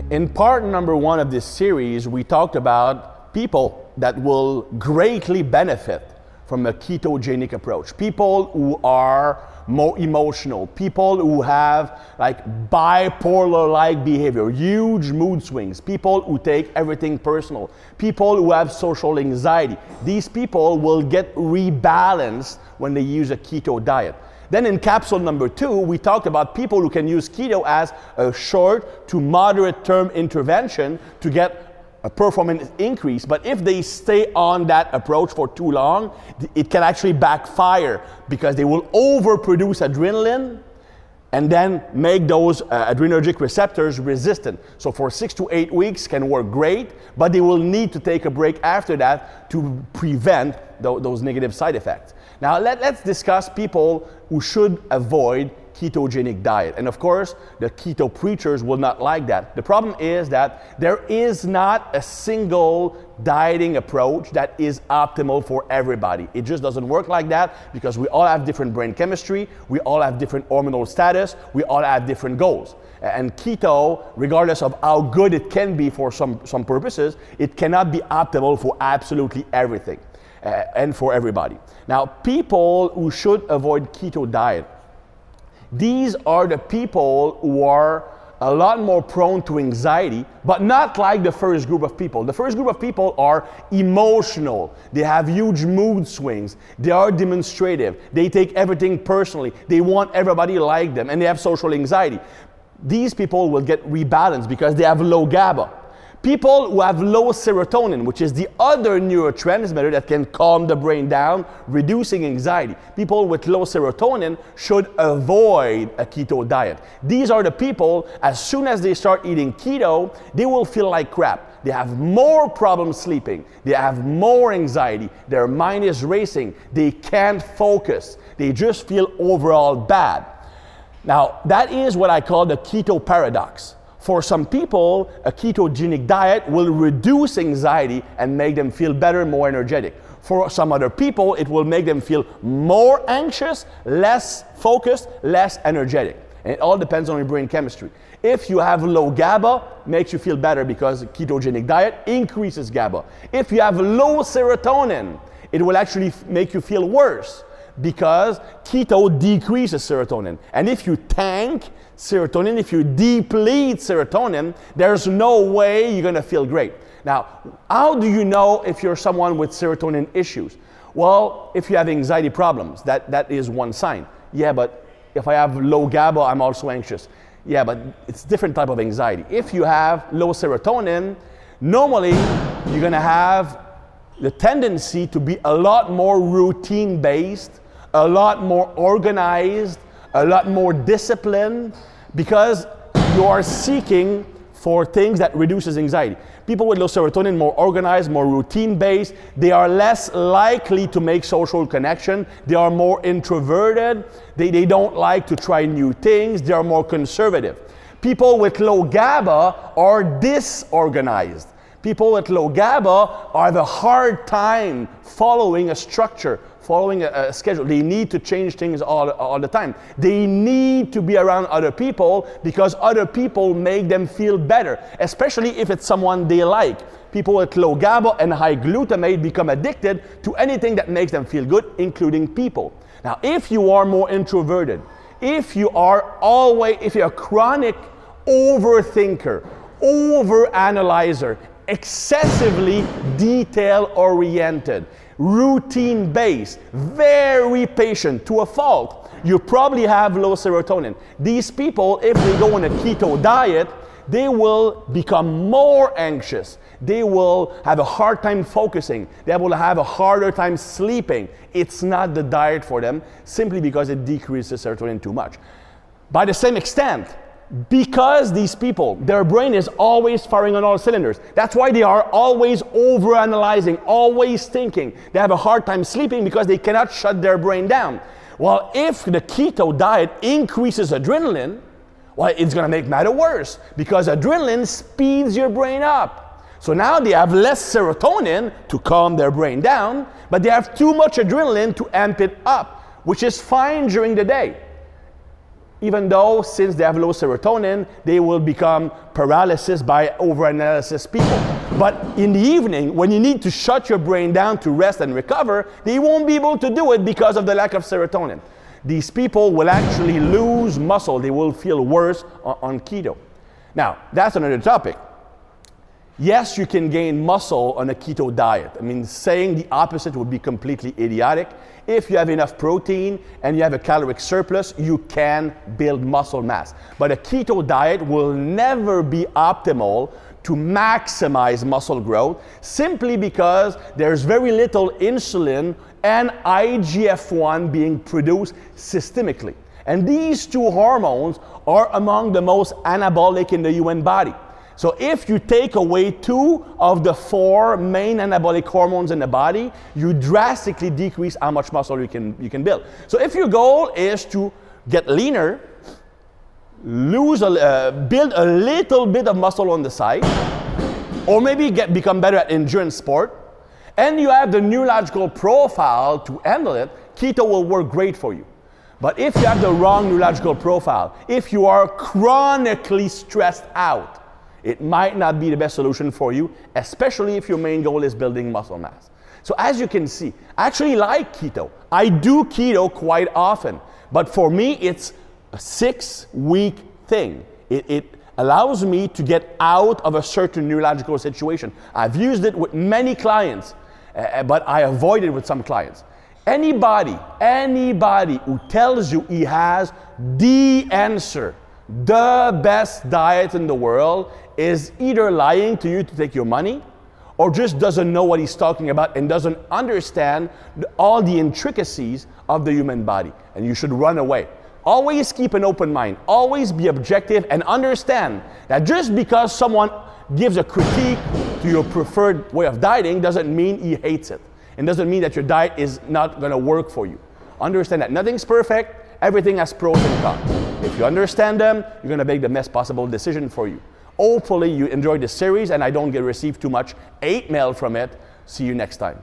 In part number 1 of this series, we talked about people that will greatly benefit from a ketogenic approach. People who are more emotional, people who have like bipolar-like behavior, huge mood swings, people who take everything personal, people who have social anxiety. These people will get rebalanced when they use a keto diet. Then in capsule number 2, we talked about people who can use keto as a short to moderate term intervention to get a performance increase. But if they stay on that approach for too long, it can actually backfire because they will overproduce adrenaline and then make those adrenergic receptors resistant. So for 6 to 8 weeks can work great, but they will need to take a break after that to prevent those negative side effects. Now let's discuss people who should avoid ketogenic diet. And of course, the keto preachers will not like that. The problem is that there is not a single dieting approach that is optimal for everybody. It just doesn't work like that because we all have different brain chemistry, we all have different hormonal status, we all have different goals. And keto, regardless of how good it can be for some purposes, it cannot be optimal for absolutely everything and for everybody. Now, people who should avoid keto diet, these are the people who are a lot more prone to anxiety, but not like the first group of people. The first group of people are emotional. They have huge mood swings. They are demonstrative. They take everything personally. They want everybody to like them, and they have social anxiety. These people will get rebalanced because they have low GABA. People who have low serotonin, which is the other neurotransmitter that can calm the brain down, reducing anxiety. People with low serotonin should avoid a keto diet. These are the people, as soon as they start eating keto, they will feel like crap. They have more problems sleeping. They have more anxiety. Their mind is racing. They can't focus. They just feel overall bad. Now, that is what I call the keto paradox. For some people, a ketogenic diet will reduce anxiety and make them feel better, more energetic. For some other people, it will make them feel more anxious, less focused, less energetic. And it all depends on your brain chemistry. If you have low GABA, it makes you feel better because a ketogenic diet increases GABA. If you have low serotonin, it will actually make you feel worse because keto decreases serotonin. And if you tank serotonin, if you deplete serotonin, there's no way you're gonna feel great. Now, how do you know if you're someone with serotonin issues? Well, if you have anxiety problems, that is one sign. Yeah, but if I have low GABA, I'm also anxious. Yeah, but it's a different type of anxiety. If you have low serotonin, normally you're gonna have the tendency to be a lot more routine-based, a lot more organized, a lot more disciplined, because you are seeking for things that reduces anxiety. People with low serotonin, more organized, more routine-based, they are less likely to make social connection. They are more introverted. They don't like to try new things. They are more conservative. People with low GABA are disorganized. People with low GABA have a hard time following a structure, following a schedule. They need to change things all the time. They need to be around other people because other people make them feel better, especially if it's someone they like. People with low GABA and high glutamate become addicted to anything that makes them feel good, including people. Now, if you are more introverted, if you're a chronic overthinker, overanalyzer, excessively detail-oriented, routine-based, very patient to a fault, you probably have low serotonin. These people, if they go on a keto diet, they will become more anxious. They will have a hard time focusing. They will have a harder time sleeping. It's not the diet for them simply because it decreases serotonin too much. By the same extent, because these people, their brain is always firing on all cylinders. That's why they are always overanalyzing, always thinking. They have a hard time sleeping because they cannot shut their brain down. Well, if the keto diet increases adrenaline, well, it's gonna make matter worse because adrenaline speeds your brain up. So now they have less serotonin to calm their brain down, but they have too much adrenaline to amp it up, which is fine during the day. even though since they have low serotonin, they will become paralysis by overanalysis people. But in the evening, when you need to shut your brain down to rest and recover, they won't be able to do it because of the lack of serotonin. These people will actually lose muscle. They will feel worse on keto. Now, that's another topic. Yes, you can gain muscle on a keto diet. I mean, saying the opposite would be completely idiotic. If you have enough protein and you have a caloric surplus, you can build muscle mass. But a keto diet will never be optimal to maximize muscle growth simply because there's very little insulin and IGF-1 being produced systemically. And these two hormones are among the most anabolic in the human body. So if you take away 2 of the 4 main anabolic hormones in the body, you drastically decrease how much muscle you can build. So if your goal is to get leaner, build a little bit of muscle on the side, or maybe become better at endurance sport, and you have the neurological profile to handle it, keto will work great for you. But if you have the wrong neurological profile, if you are chronically stressed out, it might not be the best solution for you, especially if your main goal is building muscle mass. So as you can see, I actually like keto. I do keto quite often, but for me, it's a 6-week thing. It allows me to get out of a certain neurological situation. I've used it with many clients, but I avoid it with some clients. Anybody who tells you he has the answer, the best diet in the world, is either lying to you to take your money or just doesn't know what he's talking about and doesn't understand all the intricacies of the human body. And you should run away. Always keep an open mind. Always be objective and understand that just because someone gives a critique to your preferred way of dieting doesn't mean he hates it. And doesn't mean that your diet is not going to work for you. Understand that nothing's perfect. Everything has pros and cons. If you understand them, you're going to make the best possible decision for you. Hopefully you enjoyed this series and I don't receive too much hate mail from it. See you next time.